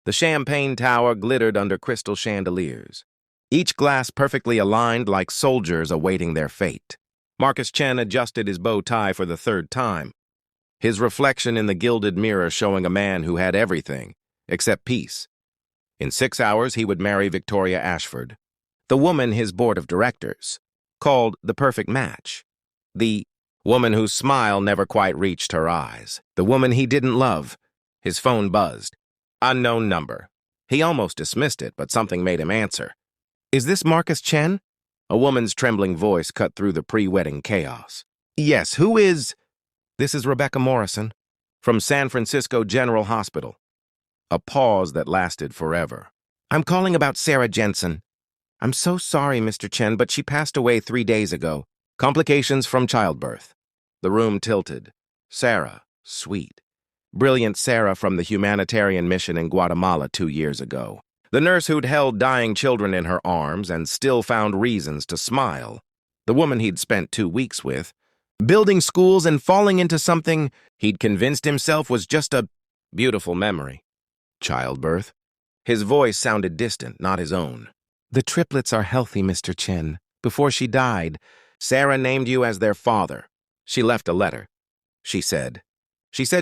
The champagne tower glittered under crystal chandeliers, each glass perfectly aligned like soldiers awaiting their fate. Marcus Chen adjusted his bow tie for the third time, his reflection in the gilded mirror showing a man who had everything, except peace. In 6 hours, he would marry Victoria Ashford, the woman his board of directors called the perfect match, the woman whose smile never quite reached her eyes, the woman he didn't love. His phone buzzed. Unknown number. He almost dismissed it, but something made him answer. "Is this Marcus Chen?" A woman's trembling voice cut through the pre-wedding chaos. "Yes, who is—" "This is Rebecca Morrison, from San Francisco General Hospital." A pause that lasted forever. "I'm calling about Sarah Jensen." "I'm so sorry, Mr. Chen, but she passed away 3 days ago. Complications from childbirth." The room tilted. Sarah, sweet. Brilliant Sarah from the humanitarian mission in Guatemala 2 years ago. The nurse who'd held dying children in her arms and still found reasons to smile. The woman he'd spent 2 weeks with, building schools and falling into something he'd convinced himself was just a beautiful memory. Childbirth. His voice sounded distant, not his own. "The triplets are healthy, Mr. Chen. Before she died, Sarah named you as their father. She left a letter. She said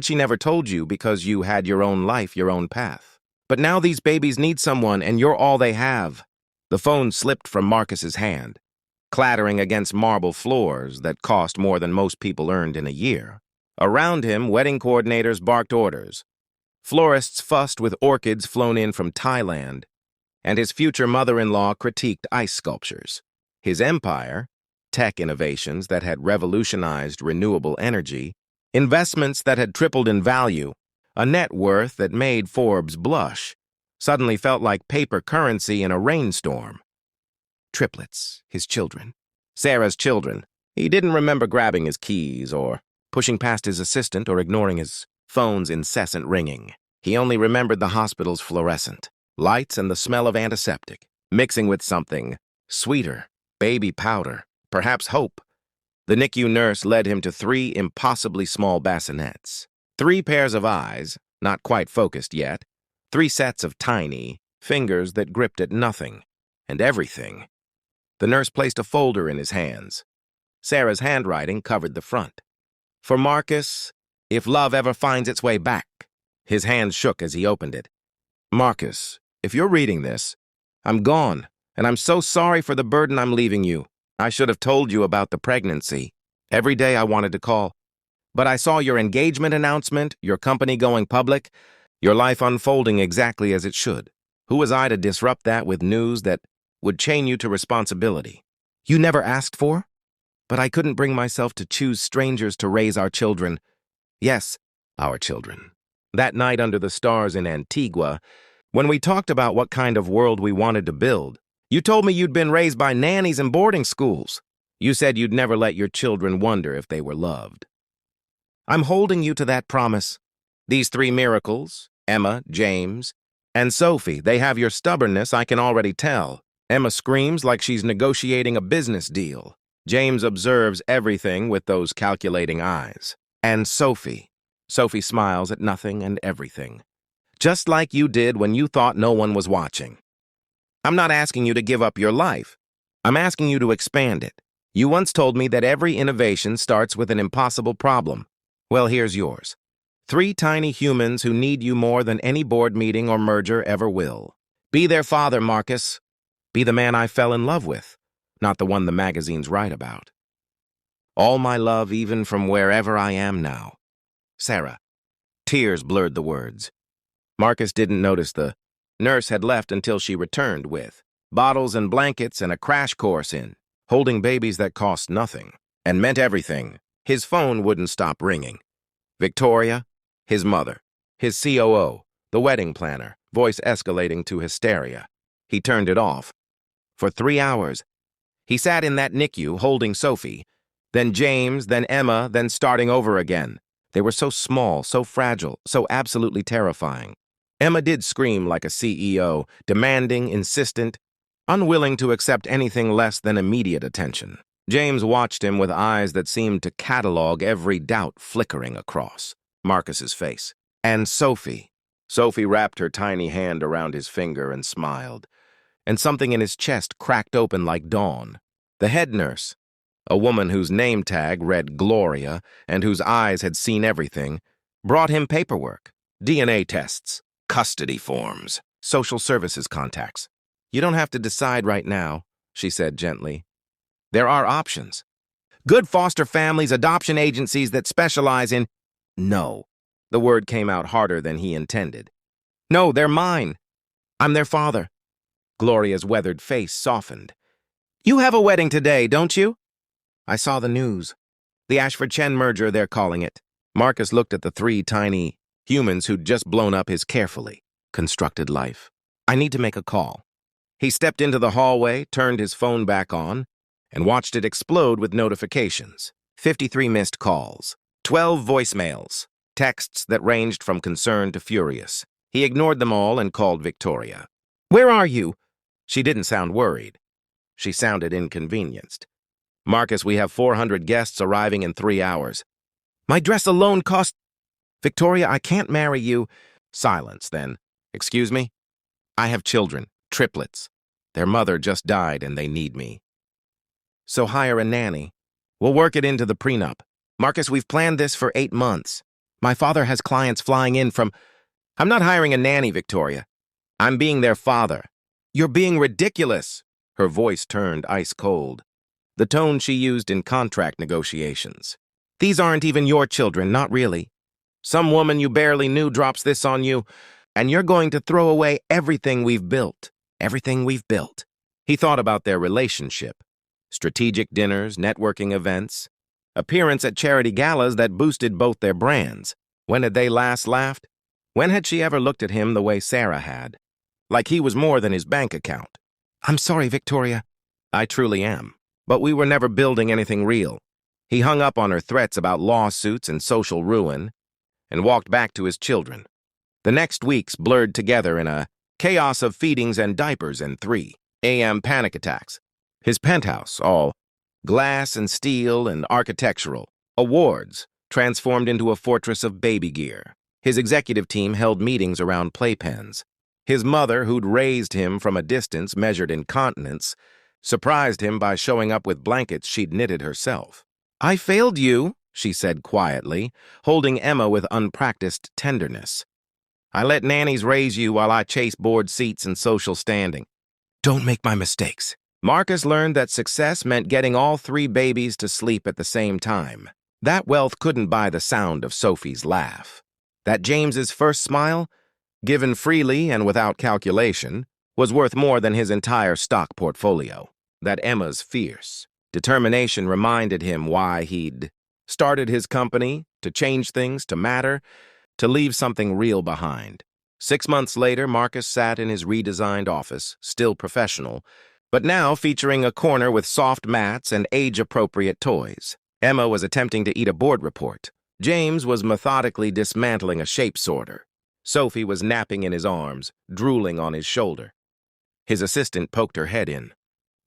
she never told you because you had your own life, your own path. But now these babies need someone, and you're all they have." The phone slipped from Marcus's hand, clattering against marble floors that cost more than most people earned in a year. Around him, wedding coordinators barked orders. Florists fussed with orchids flown in from Thailand, and his future mother-in-law critiqued ice sculptures. His empire, tech innovations that had revolutionized renewable energy, investments that had tripled in value, a net worth that made Forbes blush, suddenly felt like paper currency in a rainstorm. Triplets, his children. Sarah's children. He didn't remember grabbing his keys or pushing past his assistant or ignoring his phone's incessant ringing. He only remembered the hospital's fluorescent lights and the smell of antiseptic, mixing with something sweeter, baby powder, perhaps hope. The NICU nurse led him to 3 impossibly small bassinets, 3 pairs of eyes, not quite focused yet, 3 sets of tiny fingers that gripped at nothing and everything. The nurse placed a folder in his hands. Sarah's handwriting covered the front. "For Marcus, if love ever finds its way back." His hand shook as he opened it. "Marcus, if you're reading this, I'm gone, and I'm so sorry for the burden I'm leaving you. I should have told you about the pregnancy. Every day I wanted to call. But I saw your engagement announcement, your company going public, your life unfolding exactly as it should. Who was I to disrupt that with news that would chain you to responsibility? You never asked for? But I couldn't bring myself to choose strangers to raise our children. Yes, our children. That night under the stars in Antigua, when we talked about what kind of world we wanted to build, you told me you'd been raised by nannies and boarding schools. You said you'd never let your children wonder if they were loved. I'm holding you to that promise. These 3 miracles, Emma, James, and Sophie, they have your stubbornness, I can already tell. Emma screams like she's negotiating a business deal. James observes everything with those calculating eyes. And Sophie smiles at nothing and everything. Just like you did when you thought no one was watching. I'm not asking you to give up your life. I'm asking you to expand it. You once told me that every innovation starts with an impossible problem. Well, here's yours. 3 tiny humans who need you more than any board meeting or merger ever will. Be their father, Marcus. Be the man I fell in love with, not the one the magazines write about. All my love, even from wherever I am now. Sarah. Tears blurred the words. Marcus didn't notice the nurse had left until she returned with bottles and blankets and a crash course in holding babies that cost nothing and meant everything. His phone wouldn't stop ringing. Victoria, his mother, his COO, the wedding planner, voice escalating to hysteria. He turned it off. For 3 hours, he sat in that NICU holding Sophie, then James, then Emma, then starting over again. They were so small, so fragile, so absolutely terrifying. Emma did scream like a CEO, demanding, insistent, unwilling to accept anything less than immediate attention. James watched him with eyes that seemed to catalog every doubt flickering across Marcus's face. And Sophie Sophie wrapped her tiny hand around his finger and smiled, and something in his chest cracked open like dawn. The head nurse, a woman whose name tag read Gloria and whose eyes had seen everything, brought him paperwork, DNA tests, custody forms, social services contacts. "You don't have to decide right now," she said gently. "There are options. Good foster families, adoption agencies that specialize in—" No. The word came out harder than he intended. "No, they're mine. I'm their father." Gloria's weathered face softened. "You have a wedding today, don't you?" "I saw the news. The Ashford-Chen merger, they're calling it." Marcus looked at the three tiny humans who'd just blown up his carefully constructed life. "I need to make a call." He stepped into the hallway, turned his phone back on, and watched it explode with notifications. 53 missed calls, 12 voicemails, texts that ranged from concerned to furious. He ignored them all and called Victoria. "Where are you?" She didn't sound worried. She sounded inconvenienced. "Marcus, we have 400 guests arriving in 3 hours. My dress alone cost—" "Victoria, I can't marry you." Silence, then. "Excuse me? I have children, triplets. Their mother just died and they need me." "So hire a nanny. We'll work it into the prenup. Marcus, we've planned this for 8 months. My father has clients flying in from—" "I'm not hiring a nanny, Victoria. I'm being their father." "You're being ridiculous." Her voice turned ice cold, the tone she used in contract negotiations. "These aren't even your children, not really. Some woman you barely knew drops this on you, and you're going to throw away everything we've built. Everything we've built." He thought about their relationship. Strategic dinners, networking events, appearance at charity galas that boosted both their brands. When had they last laughed? When had she ever looked at him the way Sarah had? Like he was more than his bank account. "I'm sorry, Victoria." "I truly am. But we were never building anything real." He hung up on her threats about lawsuits and social ruin and walked back to his children. The next weeks blurred together in a chaos of feedings and diapers and 3 a.m. panic attacks. His penthouse, all glass and steel and architectural awards, transformed into a fortress of baby gear. His executive team held meetings around playpens. His mother, who'd raised him from a distance measured in continents, surprised him by showing up with blankets she'd knitted herself. "I failed you," she said quietly, holding Emma with unpracticed tenderness. "I let nannies raise you while I chase board seats and social standing. Don't make my mistakes." Marcus learned that success meant getting all 3 babies to sleep at the same time. That wealth couldn't buy the sound of Sophie's laugh. That James's first smile, given freely and without calculation, was worth more than his entire stock portfolio. That Emma's fierce determination reminded him why he'd started his company, to change things, to matter, to leave something real behind. 6 months later, Marcus sat in his redesigned office, still professional, but now featuring a corner with soft mats and age-appropriate toys. Emma was attempting to eat a board report. James was methodically dismantling a shape sorter. Sophie was napping in his arms, drooling on his shoulder. His assistant poked her head in.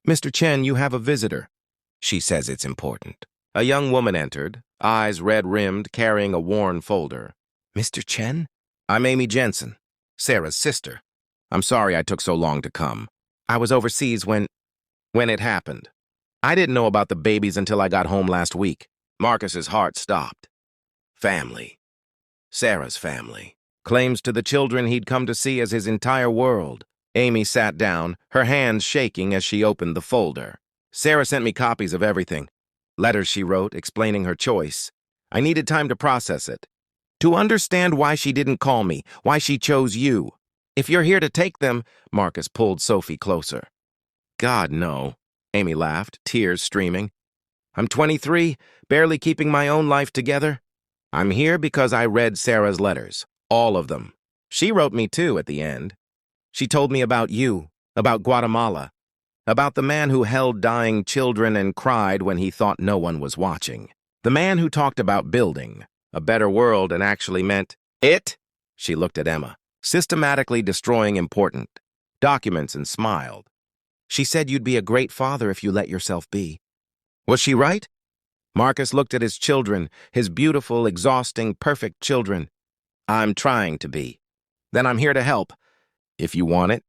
"Mr. Chen, you have a visitor." "She says it's important." A young woman entered, eyes red-rimmed, carrying a worn folder. "Mr. Chen?" "I'm Amy Jensen, Sarah's sister. I'm sorry I took so long to come. I was overseas when it happened. I didn't know about the babies until I got home last week." Marcus's heart stopped. Family. Sarah's family. Claims to the children he'd come to see as his entire world. Amy sat down, her hands shaking as she opened the folder. "Sarah sent me copies of everything. Letters she wrote, explaining her choice. I needed time to process it. To understand why she didn't call me, why she chose you. If you're here to take them," Marcus pulled Sophie closer. "God, no," Amy laughed, tears streaming. "I'm 23, barely keeping my own life together. I'm here because I read Sarah's letters, all of them. She wrote me too at the end. She told me about you, about Guatemala, about the man who held dying children and cried when he thought no one was watching. The man who talked about building a better world and actually meant it." She looked at Emma, systematically destroying important documents, and smiled. "She said you'd be a great father if you let yourself be." Was she right? Marcus looked at his children, his beautiful, exhausting, perfect children. "I'm trying to be." Then I'm here to help. If you want it,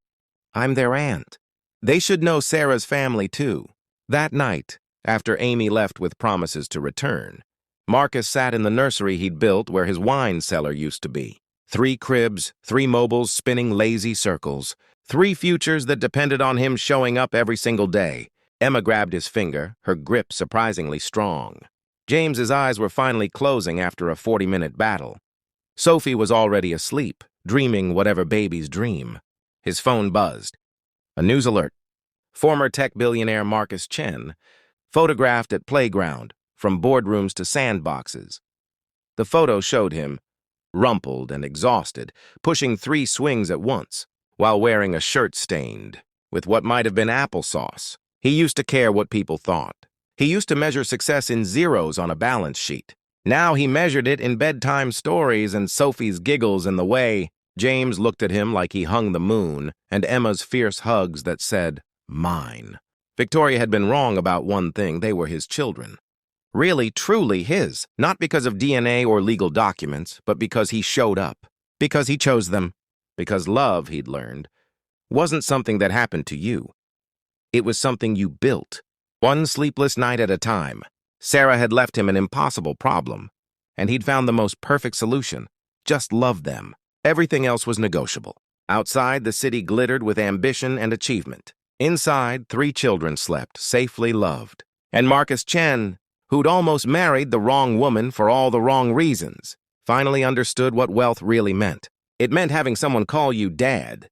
I'm their aunt. They should know Sarah's family, too. That night, after Amy left with promises to return, Marcus sat in the nursery he'd built where his wine cellar used to be. 3 cribs, 3 mobiles spinning lazy circles, 3 futures that depended on him showing up every single day. Emma grabbed his finger, her grip surprisingly strong. James's eyes were finally closing after a 40-minute battle. Sophie was already asleep, dreaming whatever babies dream. His phone buzzed. A news alert. Former tech billionaire Marcus Chen, photographed at playground, from boardrooms to sandboxes. The photo showed him, rumpled and exhausted, pushing 3 swings at once, while wearing a shirt stained with what might have been applesauce. He used to care what people thought. He used to measure success in zeros on a balance sheet. Now he measured it in bedtime stories and Sophie's giggles in the way. James looked at him like he hung the moon, and Emma's fierce hugs that said, "Mine." Victoria had been wrong about one thing: they were his children. Really, truly his, not because of DNA or legal documents, but because he showed up, because he chose them, because love, he'd learned, wasn't something that happened to you. It was something you built, one sleepless night at a time. Sarah had left him an impossible problem, and he'd found the most perfect solution: just love them. Everything else was negotiable. Outside, the city glittered with ambition and achievement. Inside, 3 children slept, safely loved. And Marcus Chen, who'd almost married the wrong woman for all the wrong reasons, finally understood what wealth really meant. It meant having someone call you dad,